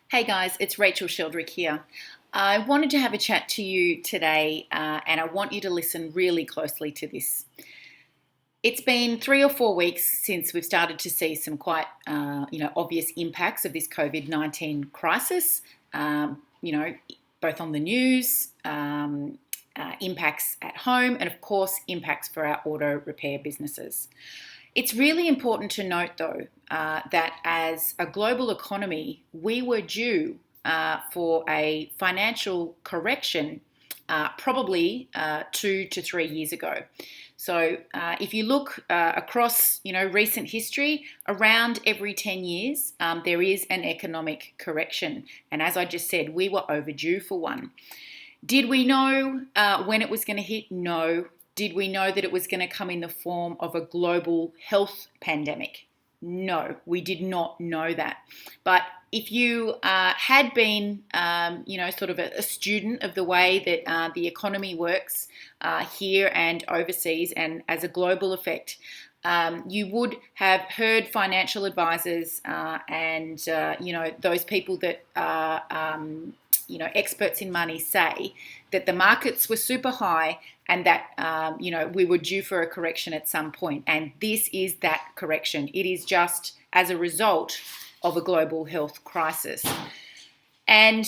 Hey guys, it's Rachel Sheldrick here. I wanted to have a chat to you today, and I want you to listen really closely to this. It's been 3 or 4 weeks since we've started to see some quite, obvious impacts of this COVID-19 crisis. Both on the news, impacts at home, and of course, impacts for our auto repair businesses. It's really important to note, though, that as a global economy, we were due for a financial correction probably 2 to 3 years ago. So if you look across, recent history, around every 10 years, there is an economic correction. And as I just said, we were overdue for one. Did we know when it was going to hit? No. Did we know that it was going to come in the form of a global health pandemic? No, we did not know that. But if you had been, sort of a student of the way that the economy works here and overseas and as a global effect, you would have heard financial advisors and those people that are experts in money say that the markets were super high and that we were due for a correction at some point. And this is that correction. It is just as a result of a global health crisis. And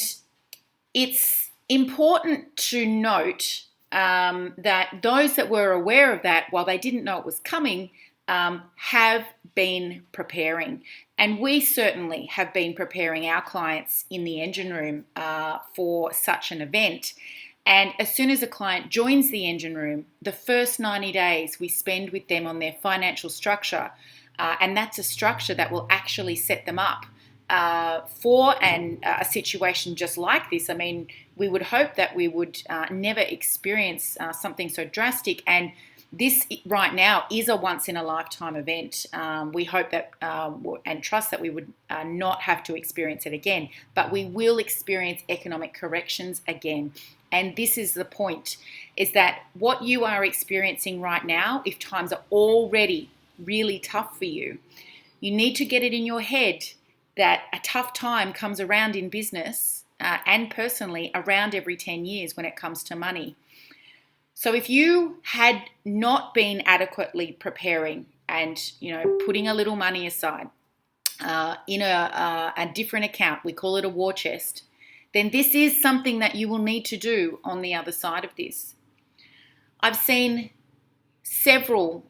it's important to note that those that were aware of that, while they didn't know it was coming, have been preparing. And we certainly have been preparing our clients in the engine room for such an event. And as soon as a client joins the engine room, the first 90 days we spend with them on their financial structure. And that's a structure that will actually set them up for a situation just like this. I mean, we would hope that we would never experience something so drastic. And this right now is a once-in-a-lifetime event. We hope that and trust that we would not have to experience it again, but we will experience economic corrections again. And this is the point, is that what you are experiencing right now, if times are already really tough for you, you need to get it in your head that a tough time comes around in business and personally around every 10 years when it comes to money. So if you had not been adequately preparing and, putting a little money aside in a different account, we call it a war chest, then this is something that you will need to do on the other side of this. I've seen several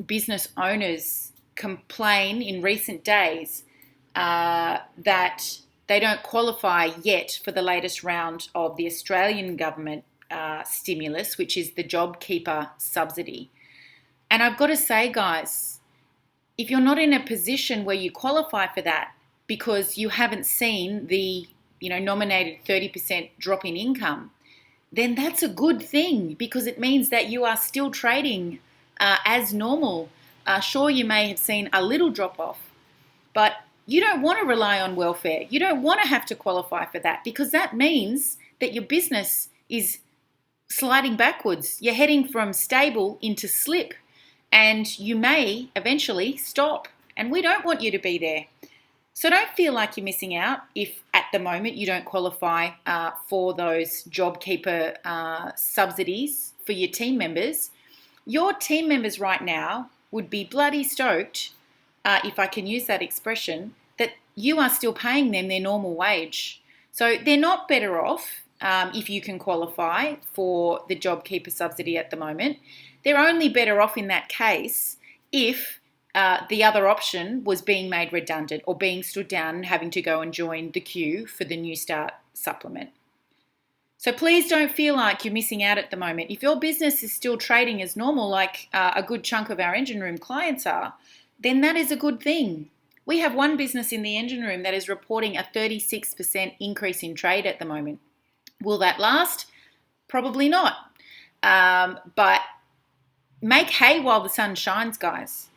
business owners complain in recent days that they don't qualify yet for the latest round of the Australian government stimulus, which is the JobKeeper subsidy. And I've got to say, guys, if you're not in a position where you qualify for that because you haven't seen the nominated 30% drop in income, then that's a good thing because it means that you are still trading as normal. Sure, you may have seen a little drop off, but you don't want to rely on welfare. You don't want to have to qualify for that because that means that your business is sliding backwards. You're heading from stable into slip, and you may eventually stop. And we don't want you to be there. So don't feel like you're missing out if at the moment you don't qualify for those JobKeeper subsidies for your team members. Your team members right now would be bloody stoked, if I can use that expression, that you are still paying them their normal wage. So they're not better off if you can qualify for the JobKeeper subsidy at the moment. They're only better off in that case if the other option was being made redundant or being stood down and having to go and join the queue for the New Start supplement. So please don't feel like you're missing out at the moment. If your business is still trading as normal, like a good chunk of our engine room clients are, then that is a good thing. We have one business in the engine room that is reporting a 36% increase in trade at the moment. Will that last? Probably not. But make hay while the sun shines, guys.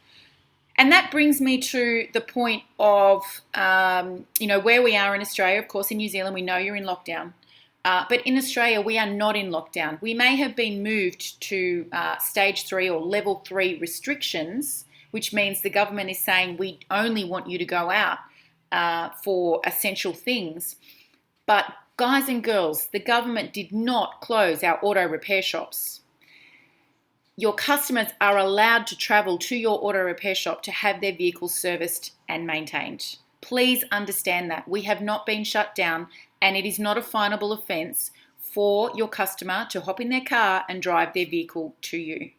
And that brings me to the point of, where we are in Australia. Of course, in New Zealand, we know you're in lockdown. But in Australia, we are not in lockdown. We may have been moved to stage 3 or level 3 restrictions, which means the government is saying we only want you to go out for essential things. But guys and girls, the government did not close our auto repair shops. Your customers are allowed to travel to your auto repair shop to have their vehicles serviced and maintained. Please understand that. We have not been shut down, and it is not a finable offence for your customer to hop in their car and drive their vehicle to you.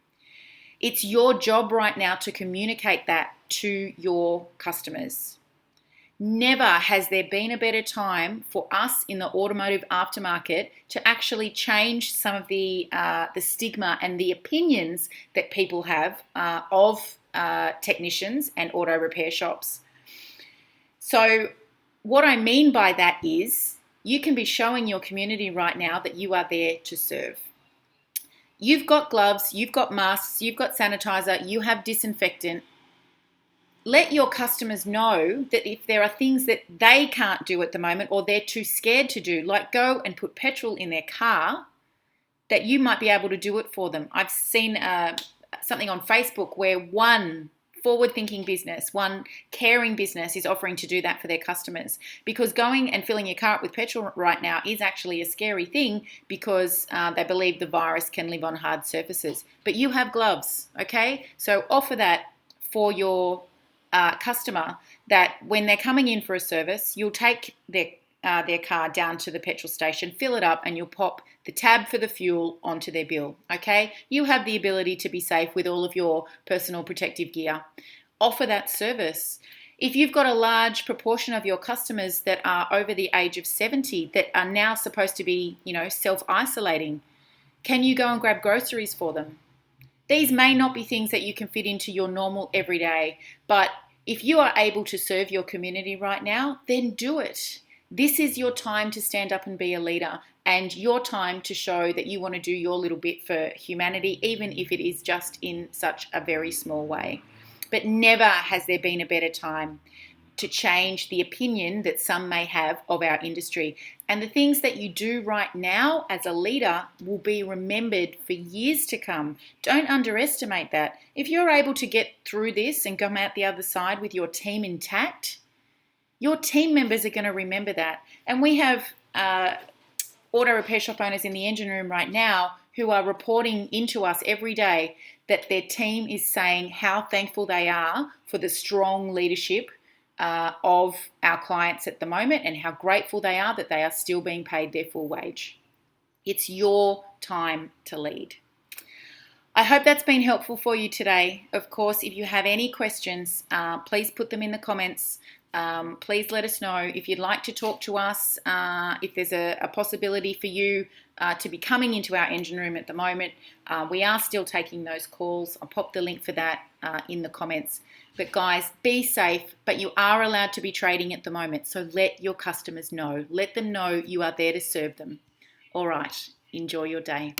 It's your job right now to communicate that to your customers. Never has there been a better time for us in the automotive aftermarket to actually change some of the stigma and the opinions that people have of technicians and auto repair shops. So what I mean by that is you can be showing your community right now that you are there to serve. You've got gloves, you've got masks, you've got sanitizer, you have disinfectant. Let your customers know that if there are things that they can't do at the moment or they're too scared to do, like go and put petrol in their car, that you might be able to do it for them. I've seen something on Facebook where one forward-thinking business, one caring business is offering to do that for their customers, because going and filling your car up with petrol right now is actually a scary thing because they believe the virus can live on hard surfaces. But you have gloves, okay? So offer that for your customer, that when they're coming in for a service, you'll take their car down to the petrol station, fill it up, and you'll pop the tab for the fuel onto their bill, okay? You have the ability to be safe with all of your personal protective gear. Offer that service. If you've got a large proportion of your customers that are over the age of 70 that are now supposed to be, self-isolating, can you go and grab groceries for them? These may not be things that you can fit into your normal everyday, but if you are able to serve your community right now, then do it. This is your time to stand up and be a leader, and your time to show that you want to do your little bit for humanity, even if it is just in such a very small way. But never has there been a better time to change the opinion that some may have of our industry. And the things that you do right now as a leader will be remembered for years to come. Don't underestimate that. If you're able to get through this and come out the other side with your team intact, your team members are going to remember that. And we have auto repair shop owners in the engine room right now who are reporting into us every day that their team is saying how thankful they are for the strong leadership of our clients at the moment, and how grateful they are that they are still being paid their full wage. It's your time to lead. I hope that's been helpful for you today. Of course, if you have any questions, please put them in the comments. Please let us know if you'd like to talk to us, if there's a possibility for you to be coming into our engine room at the moment. We are still taking those calls. I'll pop the link for that in the comments. But guys, be safe, but you are allowed to be trading at the moment. So let your customers know. Let them know you are there to serve them. All right, enjoy your day.